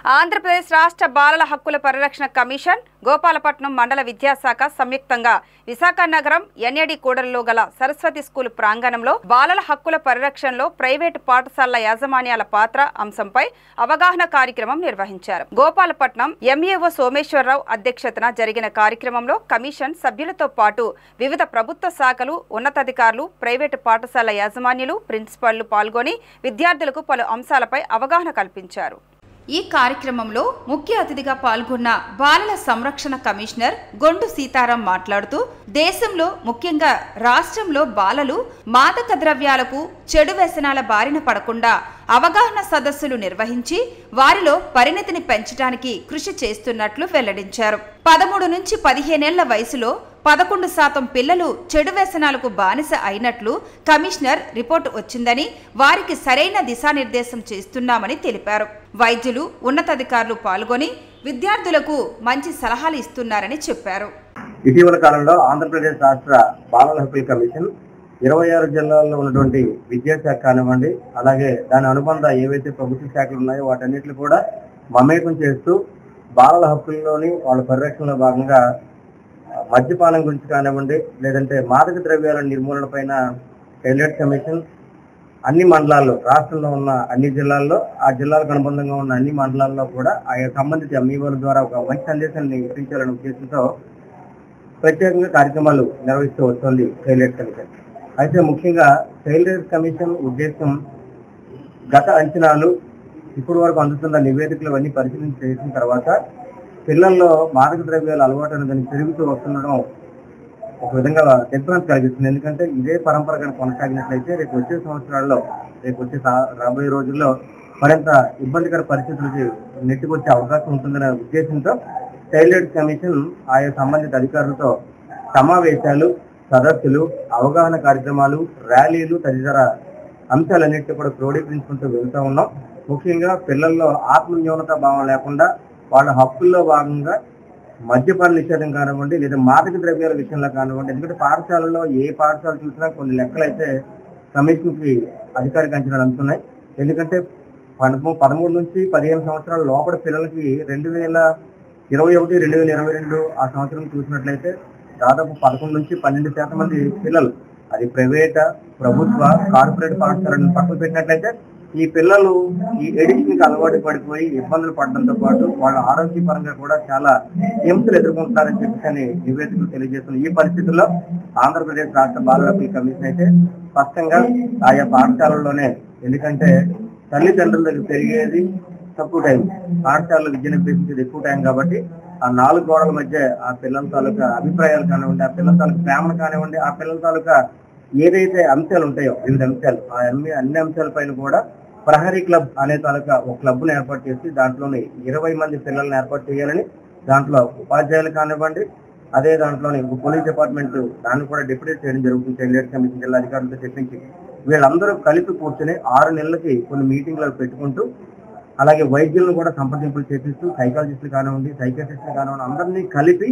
ఆంధ్రప్రదేశ్ రాష్ట్ర బాలల హక్కుల పరిరక్షణ కమిషన్ గోపాలపట్నం మండల విద్యాశాఖ సంయుక్తంగా విశాఖ నగరం ఎన్ఏడి కూడలిలో గల సరస్వతి స్కూల్ ప్రాంగణంలో బాలల హక్కుల పరిరక్షణలో ప్రైవేటు పాఠశాలల యాజమాన్యాల పాత్ర అంశంపై అవగాహన కార్యక్రమం నిర్వహించారు. గోపాలపట్నం ఎంఏఓ సోమేశ్వరరావు అధ్యక్షతన జరిగిన కార్యక్రమంలో కమిషన్ సభ్యులతో పాటు వివిధ ప్రభుత్వ శాఖలు, ఉన్నతాధికారులు, ప్రైవేటు పాఠశాల యాజమాన్యులు, ప్రిన్సిపాళ్లు పాల్గొని విద్యార్థులకు పలు అంశాలపై అవగాహన కల్పించారు. ఈ కార్యక్రమంలో ముఖ్య అతిథిగా పాల్గొన్న బాలల సంరక్షణ కమిషనర్ గొండు సీతారాం మాట్లాడుతూ దేశంలో ముఖ్యంగా రాష్ట్రంలో బాలలు మాదక ద్రవ్యాలకు, చెడు వ్యసనాల బారిన పడకుండా అవగాహన సదస్సులు నిర్వహించి వారిలో పరిణతిని పెంచడానికి కృషి చేస్తున్నట్లు వెల్లడించారు. 13 నుంచి 15 ఏళ్ల వయసులో 11% పిల్లలు చెడు వ్యసనాలకు బానిస అయినట్లు కమిషనర్ రిపోర్టు వచ్చిందని, వారికి సరైన దిశానిర్దేశం చేస్తున్నామని తెలిపారు. వైద్యులు, ఉన్నతాధికారులు పాల్గొని విద్యార్థులకు మంచి సలహాలు ఇస్తున్నారని చెప్పారు. ఇటీవల కాలంలో ఆంధ్రప్రదేశ్ రాష్ట్ర బాలల హక్కుల కమిషన్ 26 జిల్లాల్లో ఉన్నటువంటి విద్యాశాఖ కానివ్వండి, అలాగే దాని అనుబంధ ఏవైతే ప్రభుత్వ శాఖలు ఉన్నాయో వాటన్నిటిని కూడా మమేకం చేస్తూ బాలల హక్కుల్లోని వాళ్ళ పరిరక్షణలో భాగంగా మద్యపానం గురించి కానివ్వండి, లేదంటే మాదక ద్రవ్యాల నిర్మూలన పైన ఎలిట్ కమిషన్ అన్ని మండలాల్లో, రాష్ట్రంలో ఉన్న అన్ని జిల్లాల్లో, ఆ జిల్లాలకు అనుబంధంగా ఉన్న అన్ని మండలాల్లో కూడా ఆయా సంబంధిత ఎంఈఓల ద్వారా ఒక మంచి సందేశాన్ని ఇప్పించాలనే ఉద్దేశంతో ప్రత్యేకంగా కార్యక్రమాలు నిర్వహిస్తూ వస్తుంది చైల్డ్ రైట్స్ కమిషన్. అయితే ముఖ్యంగా చైల్డ్ రైట్స్ కమిషన్ ఉద్దేశం గత అంచనాలు, ఇప్పటి వరకు అందుతున్న నివేదికలు అన్ని పరిశీలన చేసిన తర్వాత పిల్లల్లో మాదక ద్రవ్యాల అలవాటు అనేది పెరుగుతూ వస్తుండడం ఒక విధంగా దిగ్భ్రాంతి కలిగిస్తుంది. ఎందుకంటే ఇదే పరంపర కనుక కొనసాగినట్లయితే రేపు వచ్చే సంవత్సరాల్లో, రేపు వచ్చే రాబోయే రోజుల్లో మరింత ఇబ్బందికర పరిస్థితులకి నెట్టుకొచ్చే అవకాశం ఉంటుందనే ఉద్దేశంతో చైల్డ్ రైట్స్ కమిషన్ ఆయా సంబంధిత అధికారులతో సమావేశాలు, సదస్సులు, అవగాహన కార్యక్రమాలు, ర్యాలీలు తదితర అంశాలన్నింటినీ కూడా క్రోడీకరించుకుంటూ వెళ్తూ ఉన్నాం. ముఖ్యంగా పిల్లల్లో ఆత్మన్యూనత భావం లేకుండా వాళ్ళ హక్కుల్లో భాగంగా మద్యపాన నిషేధం కానివ్వండి, లేదా మాదక ద్రవ్యాల విషయంలో కానివ్వండి, ఎందుకంటే పాఠశాలలో ఏ పాఠశాల చూసినా కొన్ని లెక్కలు అయితే కమిషన్కి అధికారిక అంచనాలు అందుతున్నాయి. ఎందుకంటే 13 నుంచి 15 సంవత్సరాల లోపల పిల్లలకి 2021, 2022 ఆ సంవత్సరం చూసినట్లయితే దాదాపు 11 నుంచి 12% మంది పిల్లలు, అది ప్రైవేట్, ప్రభుత్వ, కార్పొరేట్ పాఠశాలను పక్కన పెట్టినట్లయితే ఈ పిల్లలు ఈ ఎడిక్షన్కి అలవాటు పడిపోయి ఇబ్బందులు పడడంతో పాటు వాళ్ళ ఆరోగ్యపరంగా కూడా చాలా హింసలు ఎదుర్కొంటున్నారని చెప్పి నివేదికలు తెలియజేస్తున్న ఈ పరిస్థితుల్లో ఆంధ్రప్రదేశ్ రాష్ట్ర బాలల హక్కుల కమిషన్ అయితే స్పష్టంగా ఆయా పాఠశాలల్లోనే, ఎందుకంటే తల్లిదండ్రుల దగ్గర పెరిగేది తక్కువ టైం, పాఠశాలలో విద్యను అభ్యసించేది ఎక్కువ టైం కాబట్టి ఆ 4 గోడల మధ్య ఆ పిల్లల తాలూకా అభిప్రాయాలు కానివ్వండి, ఆ పిల్లల తాలూకా ప్రేమను కానివ్వండి, ఆ పిల్లల తాలూకా ఏదైతే అంశాలు ఉంటాయో వివిధ అంశాలు, ఆ అన్ని అంశాలపైన కూడా ప్రహరీ క్లబ్ అనే తాలూకా ఒక క్లబ్ను ఏర్పాటు చేసి దాంట్లోని 20 మంది పిల్లల్ని ఏర్పాటు చేయాలని, దాంట్లో ఉపాధ్యాయులు కానివ్వండి, అదే దాంట్లోని పోలీస్ డిపార్ట్మెంట్ దాన్ని కూడా డిప్యూటేట్ చేయడం జరుగుతుంది. చైల్డ్ రైట్స్ కమిషన్ జిల్లా అధికారులతో చెప్పించి వీళ్ళందరూ కలిపి కూర్చొని 6 నెలలకి కొన్ని మీటింగ్లు పెట్టుకుంటూ, అలాగే వైద్యులను కూడా సంప్రదింపులు చేపిస్తూ, సైకాలజిస్టులు కానివ్వండి, సైకాట్రిస్టులు కానివ్వండి, అందరినీ కలిపి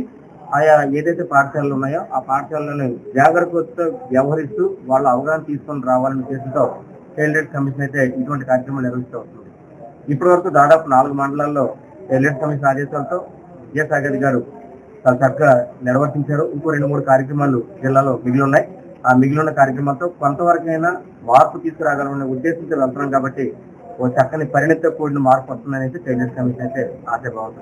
ఆయా ఏదైతే పాఠశాలలు ఉన్నాయో ఆ పాఠశాలను జాగ్రత్తతో వ్యవహరిస్తూ వాళ్ళ అవగాహన తీసుకొని రావాలనే ఉద్దేశంతో చైల్డ్ రైట్స్ కమిషన్ అయితే ఇటువంటి కార్యక్రమాలు నిర్వహిస్తూ వస్తుంది. ఇప్పటి వరకు దాదాపు 4 మండలాల్లో చైల్డ్ రైట్స్ కమిషన్ ఆదేశాలతో విద్యాశాఖ అధికారులు చాలా చక్కగా నిర్వర్తించారు. ఇంకో 2-3 కార్యక్రమాలు జిల్లాలో మిగిలి ఉన్నాయి. ఆ మిగిలిన కార్యక్రమాలతో కొంతవరకైనా మార్పు తీసుకురాగలమనే ఉద్దేశంతో వెళ్తున్నాం కాబట్టి ఓ చక్కని పరిణతితో కూడిన మార్పు వస్తుందని అయితే చైల్డ్ రైట్స్ కమిషన్ అయితే ఆశాభావం.